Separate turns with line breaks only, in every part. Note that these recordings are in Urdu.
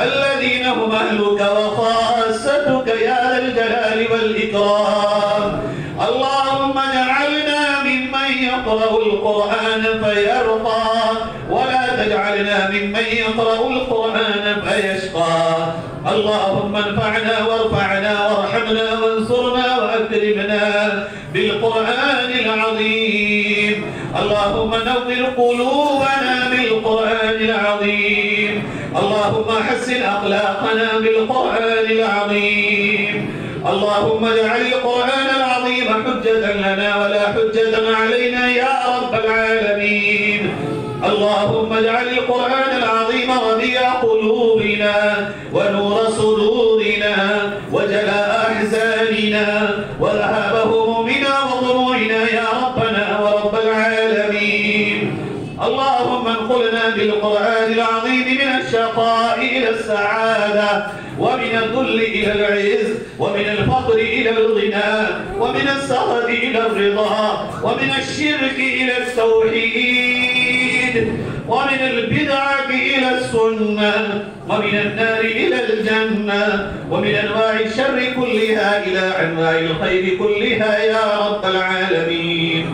الذين هم أهلك وخاصتك يا ذا الجلال والإكرام। اللهم اجعلنا ممن يقرأ القرآن فيرقى ولا تجعلنا ممن يقرأ القرآن فيشقى. اللهم انفعنا وارفعنا وارحمنا وانصرنا وأكرمنا بالقرآن العظيم. اللهم نور قلوبنا بالقرآن العظيم. اللهم حسن أخلاقنا بالقرآن العظيم. اللهم اجعل القرآن العظيم حجة لنا ولا حجة علينا يا رب العالمين. اللهم اجعل القرآن العظيم ربيع قلوبنا ونور صدورنا وجلاء أحزاننا وذهاب همومنا وضرورنا يا ربنا ورب العالمين. اللهم انقلنا بالقرآن العظيم من الشقاء إلى السعادة، ومن الذل إلى العز، ومن الفقر إلى الغنى، ومن السخط إلى الرضا، ومن الشرك إلى التوحيد، ومن البدعة إلى السنة، ومن النار إلى الجنة، ومن أنواع الشر كلها إلى أنواع الخير كلها يا رب العالمين.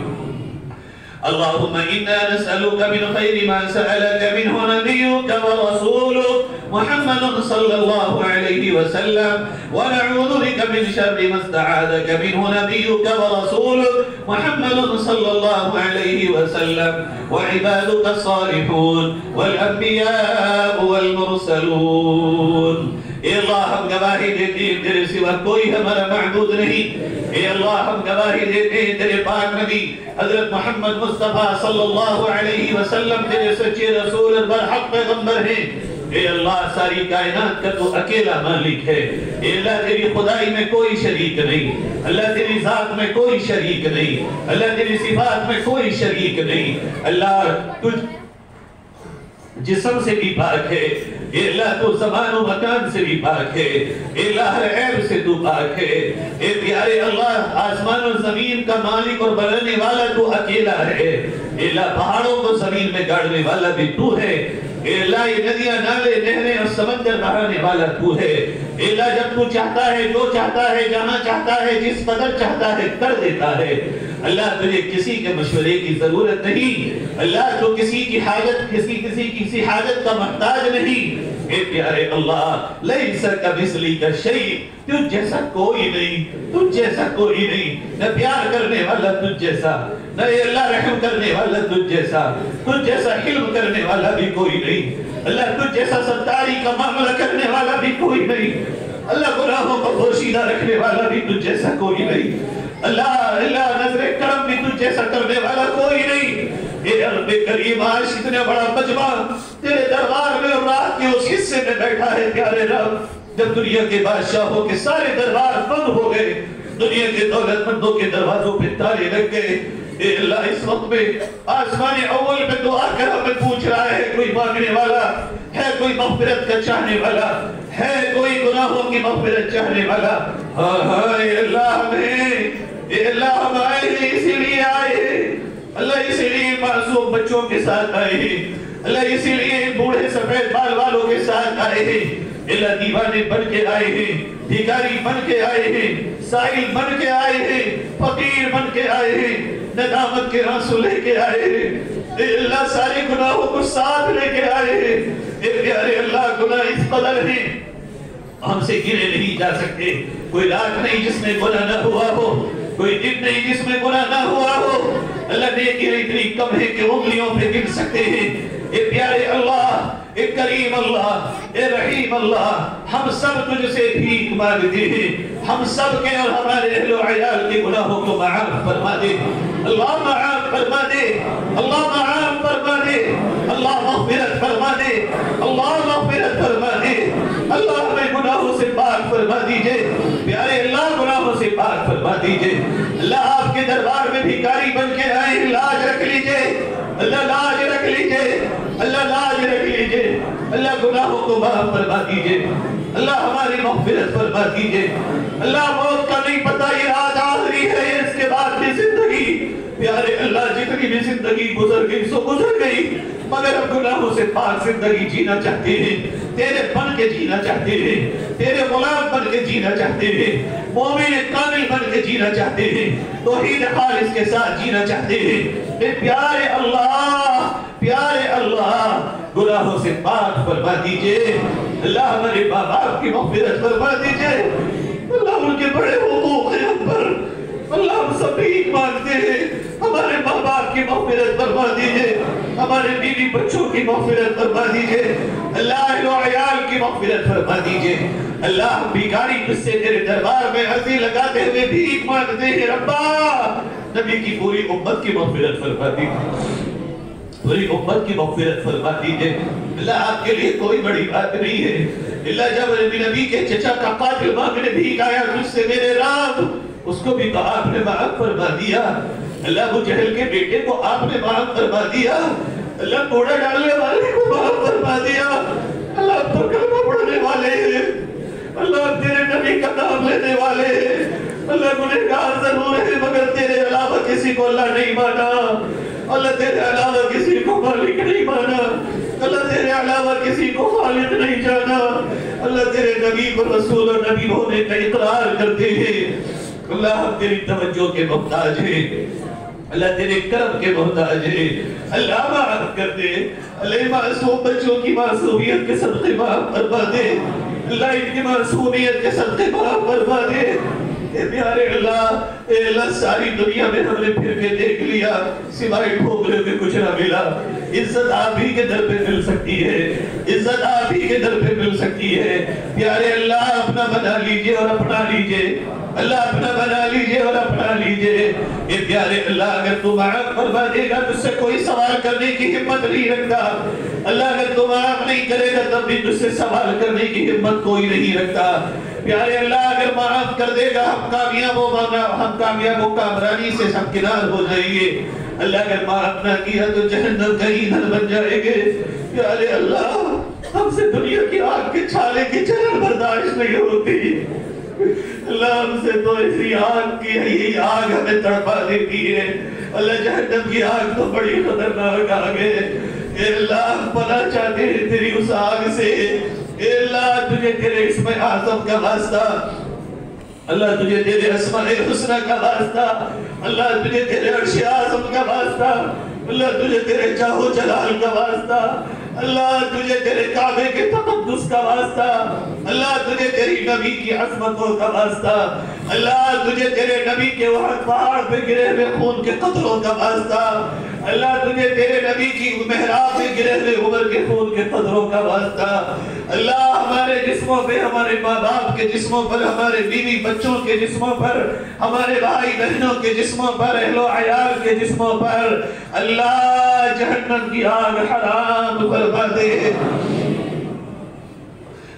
اللهم إنا نسألك من خير ما سألك منه نبيك ورسولك محمد صلى الله عليه وسلم، ونعوذ بك من شر ما استعاذك منه نبيك ورسولك محمد صلى الله عليه وسلم وعبادك الصالحون والأنبياء والمرسلون. اے اللہ ہم گواہی دیتے ہیں تیرے سوا کوئی ہمارا معبود نہیں. اے اللہ ہم گواہی دیتے ہیں تیرے پاک نبی حضرت محمد مصطفیٰ صلی اللہ علیہ وسلم تیرے سچے رسول برحق پیغمبر ہیں. اے اللہ ساری کائنات کا تو اکیلا مالک ہے. اے اللہ تیری خدائی میں کوئی شریک نہیں. اللہ تیری ذات میں کوئی شریک نہیں. اللہ تیری صفات میں کوئی شریک نہیں. اللہ تجھ جسم سے بھی پاک ہے. اے اللہ تو زمان و مکان سے بھی پاک ہے. اے اللہ ہر عیب سے تو پاک ہے. اے پیارے اللہ آسمان و زمین کا مالک اور بنانے والا تو اکیلا ہے. اے اللہ پہاڑوں کو زمین میں گاڑنے والا بھی تو ہے. اے اللہ یہ ندیاں نالے نہریں اور سمندر بہانے والا تو ہے. اے اللہ جب تو چاہتا ہے جو چاہتا ہے جہاں چاہتا ہے جس قدر چاہتا ہے کر دیتا ہے. اللہ تجھے کسی کے مشورے کی ضرورت نہیں. اللہ تو کسی کی حاجت کسی حاجت کا محتاج نہیں. اے پیارے اللہ لیس کمثلک شیء تجھ جیسا کوئی نہیں. تجھ جیسا کوئی نہیں. نہ پیار کرنے والا تجھ جیسا، نہ اے اللہ رحم کرنے والا تجھ جیسا. تجھ جیسا حلم کرنے والا بھی کوئی نہیں. اللہ تجھ جیسا ستاری کا معاملہ کرنے والا بھی کوئی نہیں. اللہ گناہوں کو پوشیدہ رکھنے والا بھی تجھ جیسا کوئی نہیں. اللہ نظر کرم بھی تجھ جیسا کرنے والا کوئی نہیں. اے رب کریم آج اتنا بڑا مجمع تیرے دربار میں اور رات کے اس حصے میں بیٹھا ہے پیارے رب جب دنیا کے بادشاہوں کے سارے دربار بند ہو گئے، دنیا کے دولت مندوں کے دروازوں پہ تالے لگ گئے. اے اللہ اس وقت میں آسمان اول میں دعا کر ہمیں پوچھ رہا ہے کوئی مانگنے والا ہے، کوئی مغفرت کا چاہنے والا ہے، کوئی گناہوں کی مغفرت چاہنے والا. اے اللہ ہم آئے ہیں اسی لیے آئے ہیں. اللہ اسی لیے معصوم بچوں کے ساتھ آئے ہیں. اللہ اسی لیے بوڑھے سفید بال والوں کے ساتھ آئے ہیں. اللہ دیوانے بن کے آئے ہیں، بھیکاری بن کے آئے ہیں، سائل بن کے آئے ہیں، فقیر بن کے آئے ہیں، ندامت کے آنسو لے کے آئے ہیں. اے اللہ سارے گناہوں کو ساتھ لے کے آئے ہیں. اے پیارے اللہ گناہ اس قدر ہیں ہم سے گرے نہیں جا سکتے. کوئی رات نہیں جس میں گناہ نہ ہوا ہو، کوئی دن نہیں جس میں گناہ نہ ہوا ہو. اللہ نیکی اتنی کم ہے کہ انگلیوں پہ گر سکتے ہیں. اے پیارے اللہ، اے کریم اللہ، اے رحیم اللہ، ہم سب تجھ سے بھیک مانگتے ہیں. ہم سب کے اور ہمارے اہل و عیال کے گناہوں کو معاف فرما دے. اللہ معاف فرما دے. اللہ معاف فرما دے. اللہ مغفرت فرما دے. اللہ مغفرت فرما دے. اللہ ہمیں گناہوں سے پاک فرما دیجئے. پیارے اللہ گناہوں سے پاک فرما دیجئے. اللہ آپ کے دربار میں بھیکاری بن کے آئے ہیں، لاج رکھ لیجئے. اللہ لاج رکھ لیجئے. اللہ لاج رکھ لیجئے. اللہ گناہوں کو معاف فرما دیجئے. اللہ ہماری مغفرت فرما دیجئے. اللہ موت کا نہیں پتہ یہ آج آخری ہے، اس کے بعد کی زندگی. پیارے اللہ جتنی بھی زندگی گزر گئی سو گزر گئی، مگر ہم گناہوں سے پاک زندگی جینا چاہتے ہیں. تیرے بن کے جینا چاہتے ہیں. تیرے غلام بن کے جینا چاہتے ہیں. مومن کامل بن کے جینا چاہتے ہیں. توحید خالص کے ساتھ جینا چاہتے ہیں. اے پیارے اللہ گناہوں سے پاک فرما دیجئے. اللہ ہمارے ماں باپ کی مغفرت فرما دیجئے. اللہ ان کے بڑے حقوق ہیں ہم پر. اللہ ہم سب بھیک مانگتے ہیں. ہمارے ماں باپ کی مغفرت فرما دیجئے. ہمارے بیوی بچوں کی مغفرت فرما دیجئے. اللہ اہل و عیال کی مغفرت فرما دیجئے. اللہ ہم بھیکاری تجھ سے تیرے دربار میں عرضی لگاتے ہوئے بھیک مانگتے ہیں. ربا نبی کی پوری امت کی مغفرت فرما دیجئے. پوری امت کی مغفرت فرما دیجئے۔ اللہ آپ کے لیے کوئی بڑی بات نہیں ہے۔ اللہ جب نبی کے چچا کا قاتل مانگنے بھی آیا تجھ سے میرے رب، اس کو بھی تو آپ نے معاف فرما دیا۔ اللہ ابو جہل کے بیٹے کو آپ نے معاف فرما دیا۔ اللہ کوڑا ڈالنے والے کو معاف فرما دیا۔ اللہ اب تو کلمہ پڑھنے والے ہیں، اللہ تیرے نبی کا نام لینے والے ہیں، اللہ گنہگار ضرور ہے مگر تیرے علاوہ کسی کو اللہ نہیں مانا، اللہ تیرے علاوہ کسی کو مالک نہیں مانا، اللہ تیرے علاوہ کسی کو خالق نہیں جانا، اللہ تیرے نبی کو رسول اور نبی ہونے کا اقرار کرتے ہیں۔ اللہ ہم تیری توجہ کے محتاج ہیں، اللہ تیرے کرم کے محتاج ہیں، اللہ معاف کر دے، اللہ معصوم بچوں کی معصومیت کے صدقے معاف فرما دے، اللہ ان کی معصومیت کے صدقے معاف فرما دے۔ اے پیارے اللہ، اے اللہ ساری دنیا میں ہم نے پھر کے دیکھ لیا، سوائے ٹھوکرے کے کچھ نہ ملا۔ عزت آپ ہی کے در پہ مل سکتی ہے، عزت آپ ہی کے در پہ مل سکتی ہے۔ پیارے اللہ اپنا بنا لیجئے اور اپنا لیجئے، اللہ اپنا بنا لیجئے اور اپنا لیجئے۔ اے پیارے اللہ اگر تو معاف فرما دے گا تجھ سے کوئی سوال کرنے کی ہمت نہیں رکھتا، اللہ اگر تو معاف نہیں کرے گا تب بھی تجھ سے سوال کرنے کی ہمت کوئی نہیں رکھتا۔ پیارے اللہ اگر معاف کر دے گا ہم کامیاب و کامرانی سے سب کنار ہو جائیں گے، اللہ اگر معاف نہ کیا تو جہنم کا ایندھن بن جائے گے۔ پیارے اللہ ہم سے دنیا کی آگ کے چھالے کی جلن برداشت نہیں ہوتی، اللہ ہم سے تو اسی آگ کی یہی آگ ہمیں تڑپا دیتی ہے، اللہ جہنم کی آگ تو بڑی خطرناک آگ ہے۔ اے اللہ ہم پناہ چاہتے ہیں تیری اس آگ سے، اے اللہ تجھے تیرے اسم اعظم کا واسطہ، اللہ تجھے تیرے اسماء الحسنى کا واسطہ، اللہ تجھے تیرے عرش اعظم کا واسطہ، اللہ تجھے تیرے جاہ و جلال کا واسطہ، اللہ تجھے تیرے کعبے کے تقدس کا واسطہ، اللہ تجھے تیری نبی کی عظمتوں کا واسطہ، اللہ تجھے تیرے نبی کے وہاں پہاڑ پہ گرے ہوئے خون کے قطروں کا واسطہ، اللہ تجھے تیرے نبی کی محراب میں گرے ہوئے عمر کے خون کے قطروں کا واسطہ، اللہ ہمارے جسموں پہ، ہمارے ماں باپ کے جسموں پر، ہمارے بیوی بچوں کے جسموں پر، ہمارے بھائی بہنوں کے جسموں پر، اہل و عیال کے جسموں پر اللہ جہنم کی آگ حرام فرما دے،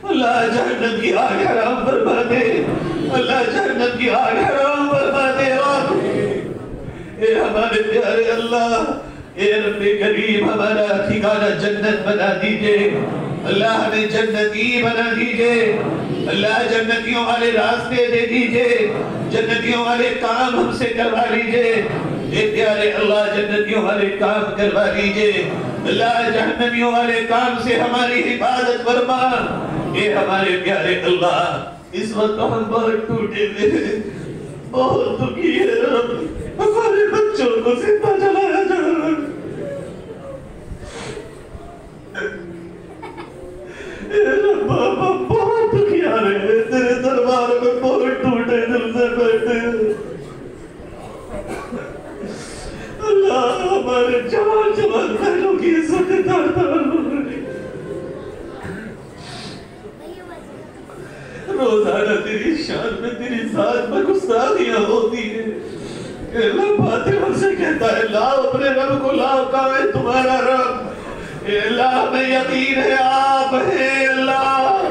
اللہ جہنم کی آگ حرام فرما دے، اللہ جہنم کی آگ حرام فرما دے۔ اے ہمارے پیارے اللہ، اے رب کریم ہمارا ٹھکانہ جنت بنا دیجئے، اللہ ہمیں جنتی بنا دیجئے، اللہ جنتیوں والے راستے دے دیجئے، جنتیوں والے کام ہم سے کروا لیجئے، اے پیارے اللہ جنتیوں والے کام کروا لیجئے، اللہ جہنمیوں والے کام سے ہماری حفاظت فرما۔ اے ہمارے پیارے اللہ اس وقت ہم بہت ٹوٹے ہوئے، بہت دکھی ہے رب، ہمارے بچوں کو زندہ جلایا جا رہا ہے، اے رب ہم بہت دکھی آ رہے ہیں، تیرے دربار میں بہت ٹوٹے دل سے بیٹھے ہیں، اللہ ہمارے جوان جوان بہنوں کی عزت دار دار ہو رہی، روزانہ تیری شان میں تیری ذات میں گستاخیاں ہوتی ہیں، کہ اللہ فاتح ہم سے کہتا ہے لاؤ اپنے رب کو لاؤ، کہاں ہے تمہارا رب؟ اے اللہ ہمیں یقین ہے آپ ہیں اللہ،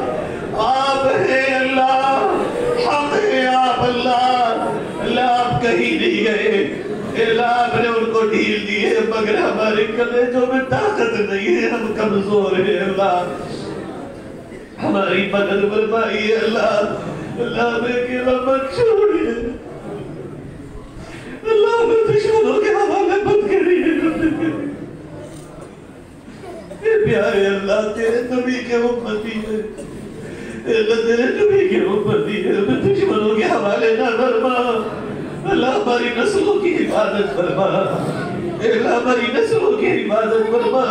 آپ ہیں اللہ، حق ہے آپ اللہ، اللہ آپ کہیں نہیں گئے، اے اللہ آپ نے ان کو ڈھیل دی ہے مگر ہمارے کلیجوں میں طاقت نہیں ہے، ہم کمزور ہیں اللہ، ہماری مدد فرمائیے اللہ، اللہ ہمیں اکیلا مت چھوڑیے، اللہ ہمیں دشمنوں کے حوالے مت کریے، اے پیارے اللہ تیرے نبی کے امتی ہے، اے اللہ تیرے نبی کے امتی ہے، ہمیں دشمنوں کے حوالے نہ فرما، اللہ ہماری نسلوں کی حفاظت فرما، اے اللہ ہماری نسلوں کی حفاظت فرما،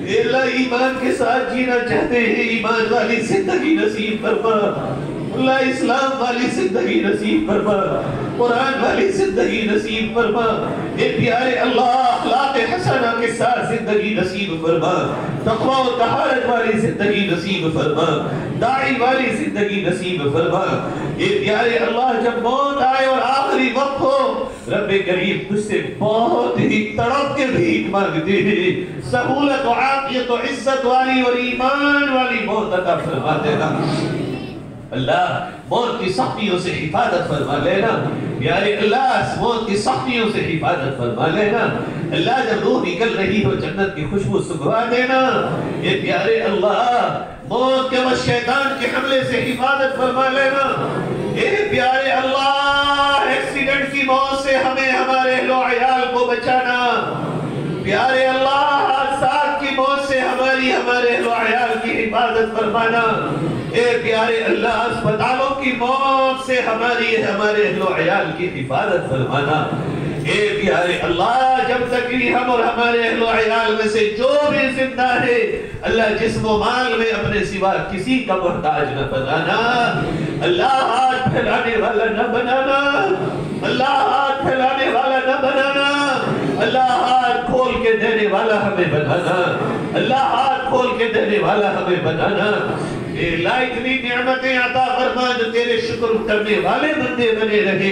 اے اللہ ایمان کے ساتھ جینا چاہتے ہیں ایمان والی زندگی نصیب فرما، اللہ اسلام والی زندگی نصیب فرما، قرآن والی زندگی نصیب فرما، اے پیارے اللہ اخلاق حسنہ کے ساتھ زندگی نصیب فرما، تقوی و طہارت والی زندگی نصیب فرما، داعی والی زندگی نصیب فرما۔ اے پیارے اللہ جب موت آئے اور آخری وقت ہو، رب کریم تجھ سے بہت ہی تڑپ کے بھیک مانگتے ہیں، سہولت و عافیت و عزت والی اور ایمان والی موت عطا فرما دینا۔ اللہ موت کی سختیوں سے حفاظت فرما لینا، پیارے اللہ موت کی سختیوں سے حفاظت فرما لینا۔ اللہ جب روح نکل رہی ہو جنت کی خوشبو سنگھوا دینا۔ اے پیارے اللہ موت کے وقت شیطان کے حملے سے حفاظت فرما لینا۔ اے پیارے اللہ ایکسیڈنٹ کی موت سے ہمیں ہمارے اہل و عیال کو بچانا۔ پیارے اللہ حادثات کی موت سے ہمارے اہل و عیال کی حفاظت فرمانا۔ اے پیارے اللہ اسپتالوں کی موت سے ہمارے اہل و عیال کی حفاظت فرمانا۔ اے پیارے اللہ جب تک ہم اور ہمارے اہل و عیال میں سے جو بھی زندہ ہے اللہ جسم و مال میں اپنے سوا کسی کا محتاج نہ بنانا، اللہ ہاتھ پھیلانے والا نہ بنانا، اللہ ہاتھ پھیلانے والا نہ بنانا، اللہ ہاتھ کھول کے دینے والا ہمیں بنانا، اللہ ہاتھ کھول کے دینے والا ہمیں بنانا۔ اے اللہ اتنی نعمتیں عطا فرما جو تیرے شکر کرنے والے بندے بنے رہے،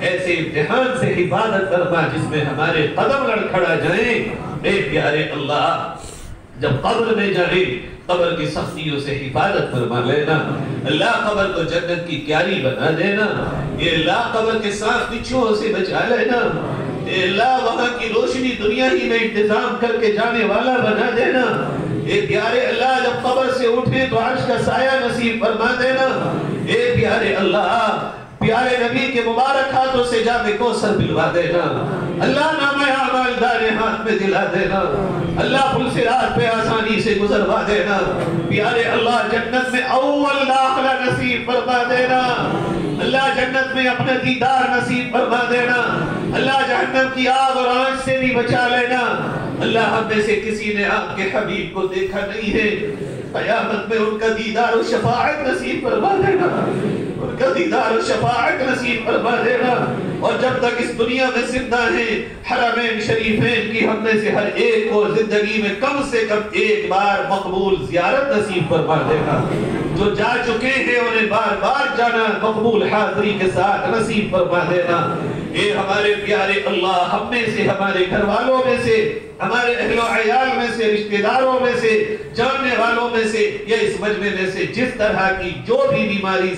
ایسے امتحان سے حفاظت فرما جس میں ہمارے قدم لڑکھڑا جائیں۔ اے پیارے اللہ جب قبر میں جائیں قبر کی سختیوں سے حفاظت فرما لینا، اللہ قبر کو جنت کی کیاری بنا دینا، اے اللہ قبر کے ساتھ بچھوؤں سے بچا لینا، اے اللہ وہاں کی روشنی دنیا ہی میں انتظام کر کے جانے والا بنا دینا۔ اے پیارے اللہ جب قبر سے اٹھے تو عرش کا سایہ نصیب فرما دینا۔ اے پیارے اللہ پیارے نبی کے مبارک ہاتھوں سے جام کوثر پلوا دینا، اللہ نامہ اعمال دائرے ہاتھ میں دلا دینا، اللہ پل صراط پہ آسانی سے گزروا دینا، پیارے اللہ جنت میں اول داخلہ نصیب فرما دینا، اللہ جنت میں اپنا دیدار نصیب فرما دینا، اللہ جہنم کی آگ اور آنچ سے بھی بچا لینا۔ اللہ ہم میں سے کسی نے آپ کے حبیب کو دیکھا نہیں ہے، قیامت میں ان کا دیدار و شفاعت نصیب فرما دینا، ان کا دیدار و شفاعت نصیب فرما دینا۔ اور جب تک اس دنیا میں زندہ ہیں حرمین شریفین کی ہم میں سے ہر ایک کو زندگی میں کم سے کم ایک بار مقبول زیارت نصیب فرما دینا، جو جا چکے ہیں انہیں بار بار جانا مقبول حاضری کے ساتھ نصیب فرما دینا۔ اے ہمارے پیارے اللہ ہم میں سے ہمارے گھر والوں میں سے ہمارے اہل و عیال میں سے رشتہ داروں میں سے جاننے والوں میں سے یا اس مجمع میں سے جس طرح کی جو بھی بیماری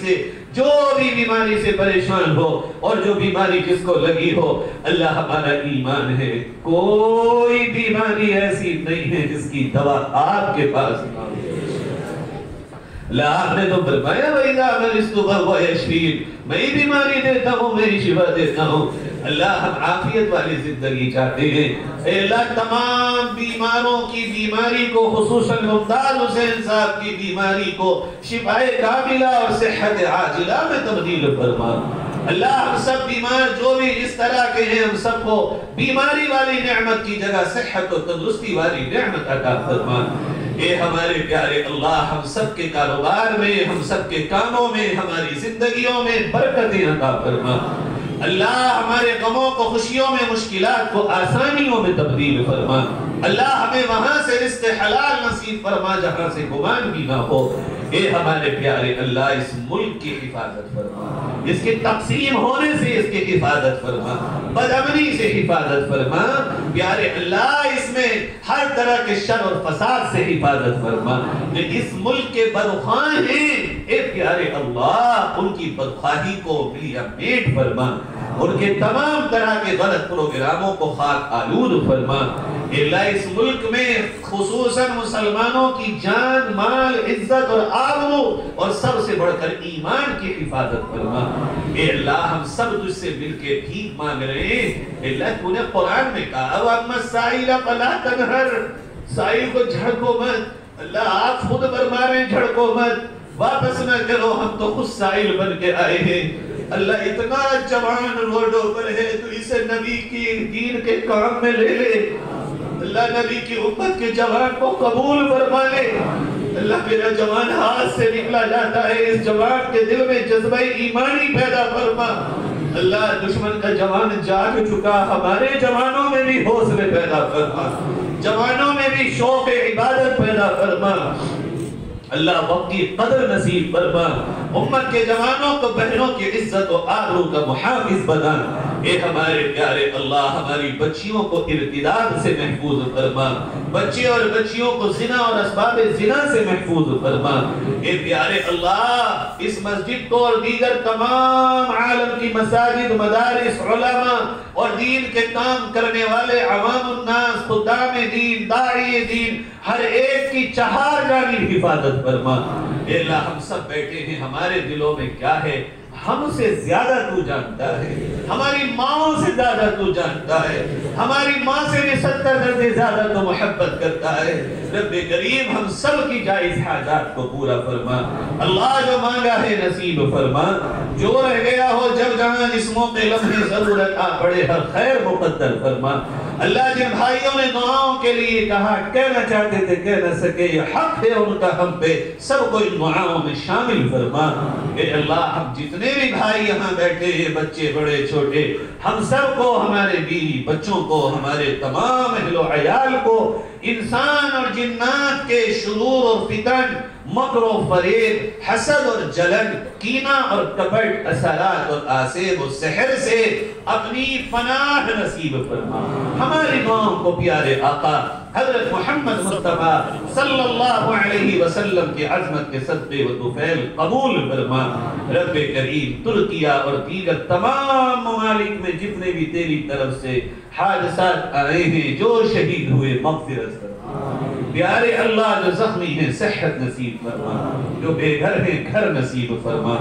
سے پریشان ہو اور جو بیماری جس کو لگی ہو، اللہ ہمارا ایمان ہے کوئی بیماری ایسی نہیں ہے جس کی دوا آپ کے پاس نہ ہو۔ اللہ آپ نے تو فرمایا وَإِذَا مَرِضْتُ فَهُوَ يَشْفِينِ، میں بیماری دیتا ہوں میری شفا دیتا ہوں۔ اللہ ہم عافیت والی زندگی چاہتے ہیں، اے اللہ تمام بیماروں کی بیماری کو خصوصاً ممتاز حسین صاحب کی بیماری کو شفاء کاملہ اور صحت عاجلہ میں تبدیل فرما۔ اللہ ہم سب بیمار جو بھی اس طرح کے ہیں ہم سب کو بیماری والی نعمت کی جگہ صحت و تندرستی والی نعمت عطا فرما۔ اے ہمارے پیارے اللہ ہم سب کے کاروبار میں ہم سب کے کاموں میں ہماری زندگیوں میں برکتیں عطا فرما۔ اللہ ہمارے غموں کو خوشیوں میں مشکلات کو آسانیوں میں تبدیل فرما۔ اللہ ہمیں وہاں سے رزق حلال نصیب فرما جہاں سے گمان بھی نہ ہو۔ اے ہمارے پیارے اللہ اس ملک کی حفاظت فرما، اس کے تقسیم ہونے سے اس کی حفاظت فرما، بدامنی سے حفاظت فرما۔ پیارے اللہ اس میں ہر طرح کے شر اور فساد سے حفاظت فرما۔ اس ملک کے بدخواہ ہیں اے پیارے اللہ ان کی بدخواہی کو بلیا میٹ فرما، ان کے تمام طرح کے غلط پروگراموں کو خاک آلود فرما۔ اے اللہ اس ملک میں خصوصاً مسلمانوں کی جان مال عزت اور آبرو اور سب سے بڑھ کر ایمان کی حفاظت فرما۔ اے اللہ ہم سب تجھ سے مل کے بھیک مانگ رہے ہیں۔ اے اللہ تو نے قرآن میں کہا وَأَمَّا السَّائِلَ فَلَا تَنْهَرْ، سائل کو جھڑکو مت۔ اللہ آپ خود برمارے جھڑکو مت، واپس نہ کرو ہم تو خود سائل بن کے آئے ہیں۔ اللہ اتنا جوان روڈوں پر ہے تو اسے نبی کی دین کے کام میں لے لے، اللہ نبی کی امت کے جوان کو قبول فرما لے۔ اللہ میرا جوان ہاتھ سے نکلا جاتا ہے، اس جوان کے دل میں جذبہ ایمانی پیدا فرما۔ اللہ دشمن کا جوان جاگ چکا، ہمارے جوانوں میں بھی حوصلے پیدا فرما، جوانوں میں بھی شوق عبادت پیدا فرما۔ اللہ وقت کی قدر نصیب فرما، امت کے جوانوں کو بہنوں کی عزت و آبرو کا محافظ بنا۔ اے ہمارے پیارے اللہ ہماری بچیوں کو ارتداد سے محفوظ فرما، بچے اور بچیوں کو زنا اور اسباب زنا سے محفوظ فرما۔ اے پیارے اللہ اس مسجد کو اور دیگر تمام عالم کی مساجد، مدارس، علماء اور دین کے کام کرنے والے عوام الناس، خدام دین، داعی دین، ہر ایک کی چہار جانب حفاظت فرما۔ اے اللہ ہم سب بیٹھے ہیں، ہمارے دلوں میں کیا ہے ہم سے زیادہ تو جانتا ہے، ہماری ماں سے زیادہ تو جانتا ہے، ہماری ماں سے بھی 70 درجے زیادہ تو محبت کرتا ہے۔ رب کریم ہم سب کی جائز حاجات کو پورا فرما، اللہ جو مانگا ہے نصیب فرما، جو رہ گیا ہو جب جہاں جسموں پہ لمحے ضرورت آ پڑے ہر خیر مقدر فرما۔ اللہ جن بھائیوں نے دعاؤں کے لیے کہا کہنا چاہتے تھے کہہ نہ سکے، یہ حق ہے ان کا ہم پہ، سب کو ان دعاؤں میں شامل فرما۔ اے اللہ ہم جتنے بھی بھائی یہاں بیٹھے ہیں، بچے بڑے چھوٹے، ہم سب کو، ہمارے بیوی بچوں کو، ہمارے تمام اہل و عیال کو انسان اور جنات کے شرور اور فتن، مکر و فریب، حسد اور جلن، کینہ اور کپٹ، اثرات اور آسیب و سحر سے اپنی پناہ نصیب فرما۔ ہماری دعاؤں کو پیارے آقا حضرت محمد مصطفیٰ صلی اللہ علیہ وسلم کی عظمت کے صدقے و طفیل قبول فرما۔ رب کریم ترکیہ اور دیگر تمام ممالک میں جتنے بھی تیری طرف سے حادثات آئے ہیں، جو شہید ہوئے مغفرت فرما۔ پیارے اللہ جو زخمی ہیں صحت نصیب فرما، جو بے گھر ہیں گھر نصیب فرما۔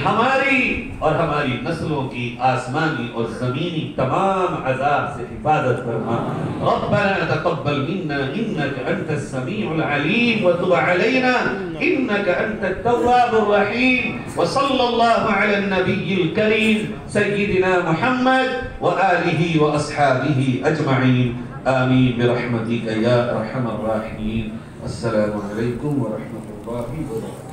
ہماری اور ہماری نسلوں کی آسمانی اور زمینی تمام عذاب سے حفاظت فرما۔ ربنا تقبل منا انك انت السميع العليم وتب علينا انك انت التواب الرحيم، وصلى الله على النبي الكريم سيدنا محمد وآله وأصحابه أجمعين آمين برحمتك يا أرحم الراحمين۔ السلام علیکم ورحمۃ اللہ وبرکاتہ۔